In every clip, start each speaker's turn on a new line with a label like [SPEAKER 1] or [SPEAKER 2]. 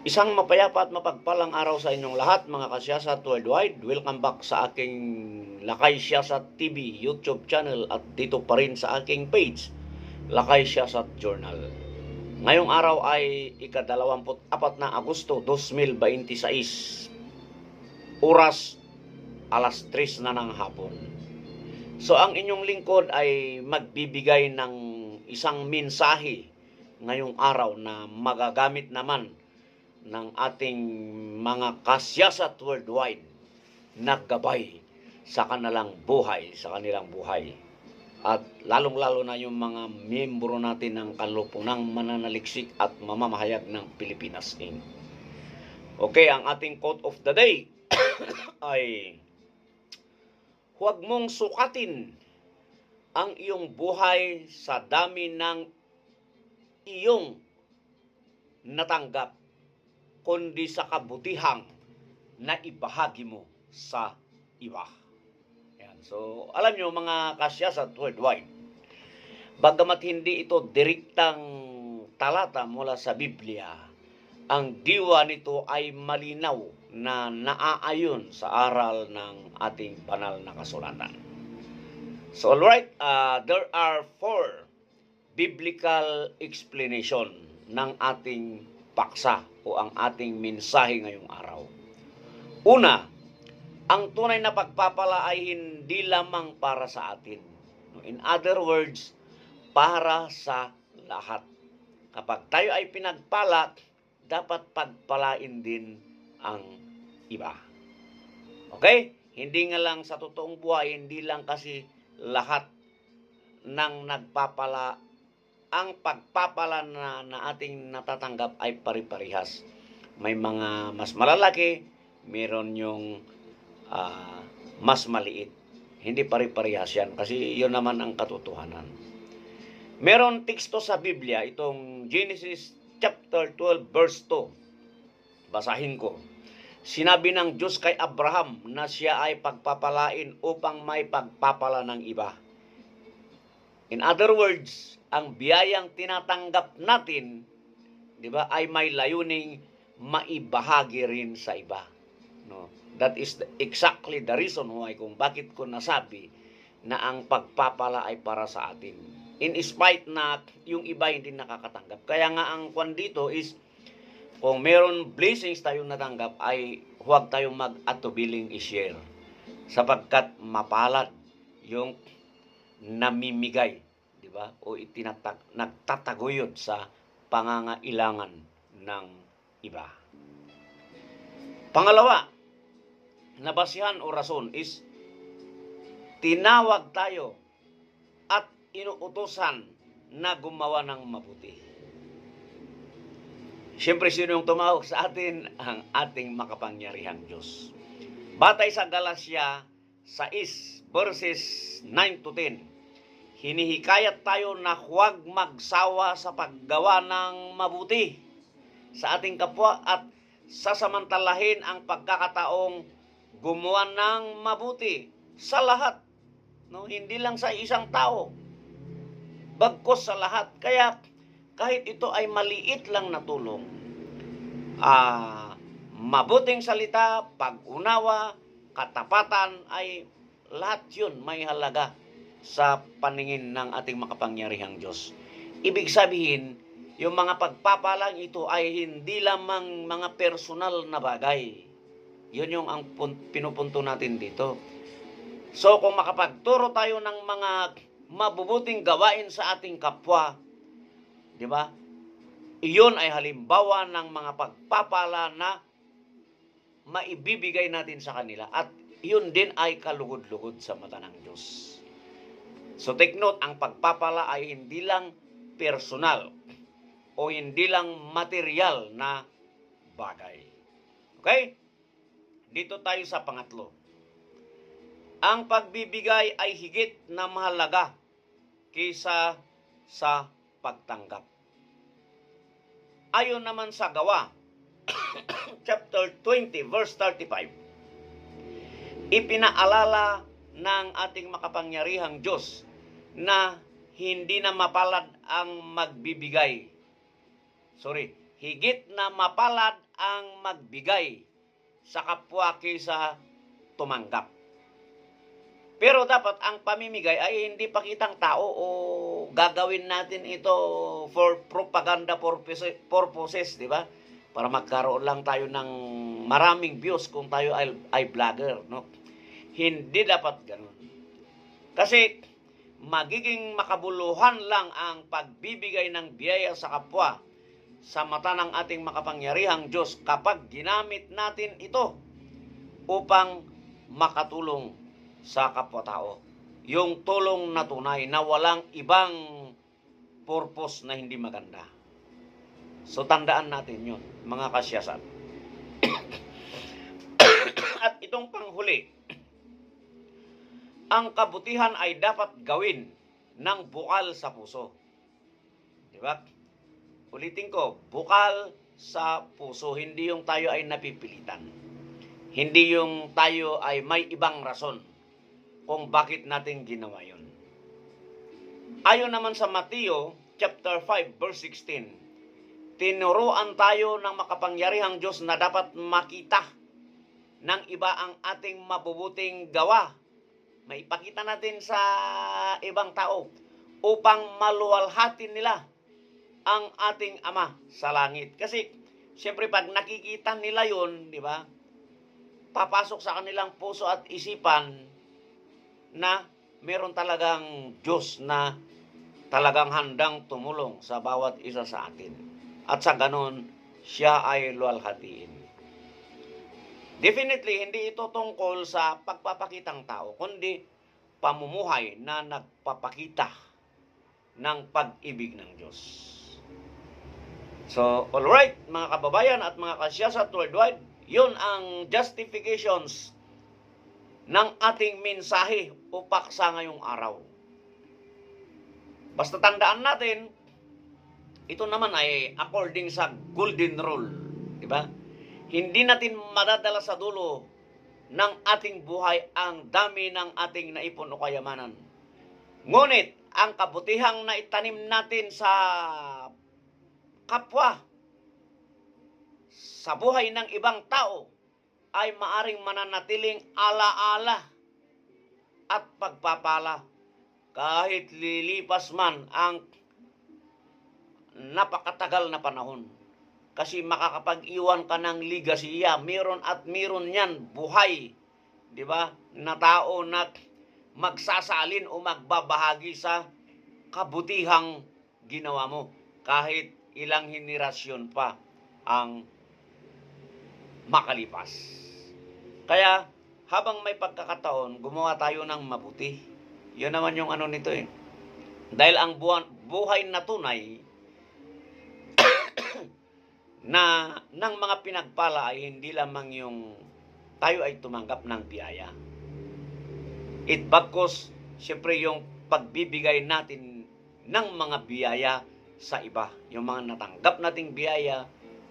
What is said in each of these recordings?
[SPEAKER 1] Isang mapayapa at mapagpalang araw sa inyong lahat, mga kasiyasat worldwide. Welcome back sa aking Lakay Siyasat TV YouTube channel at dito pa rin sa aking page, Lakay Siyasat Journal. Ngayong araw ay ika-24 na Agosto 2026. Oras alas 3 na ng hapon. So ang inyong lingkod ay magbibigay ng isang mensahe ngayong araw na magagamit naman ng ating mga kasiyasat worldwide na gabay sa kanilang buhay, At lalong-lalo na yung mga miyembro natin ng Kanlupunang Mananaliksik at Mamamahayag ng Pilipinas Inc. Okay, ang ating quote of the day ay, huwag mong sukatin ang iyong buhay sa dami ng iyong natanggap, kundi sa kabutihang na ibahagi mo sa iba. Yan. So, alam nyo mga kasiyasat worldwide, bagamat hindi ito direktang talata mula sa Biblia, ang diwa nito ay malinaw na naaayon sa aral ng ating banal na kasulatan. So, alright, there are 4 biblical explanation ng ating paksa o ang ating mensahe ngayong araw. Una, ang tunay na pagpapala ay hindi lamang para sa atin. In other words, para sa lahat. Kapag tayo ay pinagpala, dapat pagpalain din ang iba. Okay? Hindi nga lang sa totoong buhay, hindi lang kasi lahat ng nagpapala, ang pagpapala na ating natatanggap ay pari-parihas. May mga mas malalaki, meron yung mas maliit. Hindi pari-parihas yan kasi yun naman ang katotohanan. Meron teksto sa Biblia, itong Genesis chapter 12 verse 2. Basahin ko. Sinabi ng Diyos kay Abraham na siya ay pagpapalain upang may pagpapala ng iba. In other words, ang biyayang tinatanggap natin, di ba, ay may layuning maibahagi rin sa iba. No? That is exactly the reason why kung bakit ko nasabi na ang pagpapala ay para sa atin. In spite na yung iba hindi nakakatanggap. Kaya nga ang kwan dito is, kung meron blessings tayong natanggap, ay huwag tayong mag-atubiling i-share. Sapagkat mapalad yung namimigay, di ba? O nagtataguyod sa pangangailangan ng iba. Pangalawa, na basihan o rason is tinawag tayo at inuutosan na gumawa ng mabuti. Siyempre, sino yung tumawag sa atin? Ang ating makapangyarihang Diyos. Batay sa Galatia 6 verses 9 to 10, hinihikayat tayo na huwag magsawa sa paggawa ng mabuti sa ating kapwa at sasamantalahin ang pagkakataong gumawa ng mabuti sa lahat. No? Hindi lang sa isang tao, bagkus sa lahat. Kaya kahit ito ay maliit lang na tulong, mabuting salita, pag-unawa, katapatan, ay lahat yun may halaga sa paningin ng ating makapangyarihang Diyos. Ibig sabihin, yung mga pagpapalang ito ay hindi lamang mga personal na bagay. Yun yung ang pinupunto natin dito. So kung makapagturo tayo ng mga mabubuting gawain sa ating kapwa, di ba? Iyon ay halimbawa ng mga pagpapala na maibibigay natin sa kanila at yun din ay kalugod-lugod sa mata ng Diyos. So take note, ang pagpapala ay hindi lang personal o hindi lang material na bagay. Okay? Dito tayo sa pangatlo. Ang pagbibigay ay higit na mahalaga kaysa sa pagtanggap. Ayon naman sa Gawa, chapter 20, verse 35, ipinaalala ng ating makapangyarihang Diyos na hindi na mapalad ang magbibigay. Higit na mapalad ang magbigay sa kapwa kaysa tumanggap. Pero dapat ang pamimigay ay hindi pakitang tao o gagawin natin ito for propaganda purposes, di ba? Para magkaroon lang tayo ng maraming views kung tayo ay vlogger, no? Hindi dapat ganun. Kasi magiging makabuluhan lang ang pagbibigay ng biyaya sa kapwa sa mata ng ating makapangyarihang Diyos kapag ginamit natin ito upang makatulong sa kapwa-tao. Yung tulong na tunay na walang ibang purpose na hindi maganda. So tandaan natin yun, mga kasyasat. At itong panghuli, ang kabutihan ay dapat gawin ng bukal sa puso. Diba? Ulitin ko, bukal sa puso, hindi yung tayo ay napipilitan. Hindi yung tayo ay may ibang rason kung bakit natin ginawa yun. Ayon naman sa Mateo chapter 5 verse 16, tinuruan tayo ng makapangyarihang Diyos na dapat makita ng iba ang ating mabubuting gawa. Maipakita natin sa ibang tao upang maluwalhatin nila ang ating Ama sa langit. Kasi siyempre pag nakikita nila yun, di ba? Papasok sa kanilang puso at isipan na meron talagang Diyos na talagang handang tumulong sa bawat isa sa atin. At sa ganon, siya ay luwalhatiin. Definitely, hindi ito tungkol sa pagpapakitang tao, kundi pamumuhay na nagpapakita ng pag-ibig ng Diyos. So, alright, mga kababayan at mga kasyasat worldwide, yun ang justifications ng ating mensahe o paksa ngayong araw. Basta tandaan natin, ito naman ay according sa golden rule, di ba? Hindi natin madadala sa dulo ng ating buhay ang dami ng ating naipon o kayamanan. Ngunit, ang kabutihang naitanim natin sa kapwa, sa buhay ng ibang tao, ay maaring mananatiling alaala at pagpapala kahit lilipas man ang napakatagal na panahon. Kasi makakapag-iwan ka ng ligasiya, meron at meron yan, buhay, di ba? Na tao na magsasalin o magbabahagi sa kabutihang ginawa mo. Kahit ilang henerasyon pa ang makalipas. Kaya, habang may pagkakataon, gumawa tayo ng mabuti. Yun naman yung ano nito eh. Dahil ang buhay na tunay, na ng mga pinagpala ay hindi lamang yung tayo ay tumanggap ng biyaya. It bagkus, siyempre yung pagbibigay natin ng mga biyaya sa iba. Yung mga natanggap nating biyaya,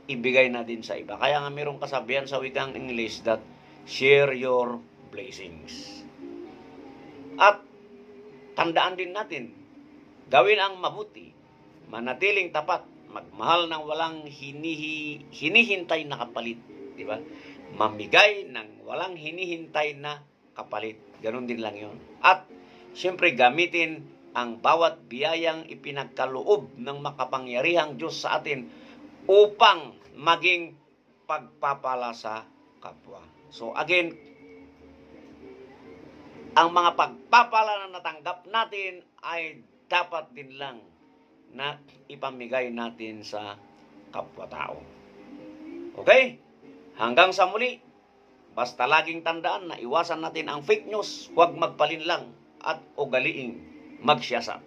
[SPEAKER 1] ibigay natin sa iba. Kaya nga mayroong kasabihan sa wikang English that share your blessings. At tandaan din natin, gawin ang mabuti, manatiling tapat, magmahal ng walang hinihintay na kapalit, di ba? Mamigay ng walang hinihintay na kapalit. Ganon din lang 'yon. At siyempre gamitin ang bawat biyayang ipinagkaloob ng makapangyarihang Diyos sa atin upang maging pagpapala sa kapwa. So again, ang mga pagpapala na natanggap natin ay dapat din lang na ipamigay natin sa kapwa-tao. Okay? Hanggang sa muli, basta laging tandaan na iwasan natin ang fake news, huwag magpalinlang at ugaliing magsiyasat.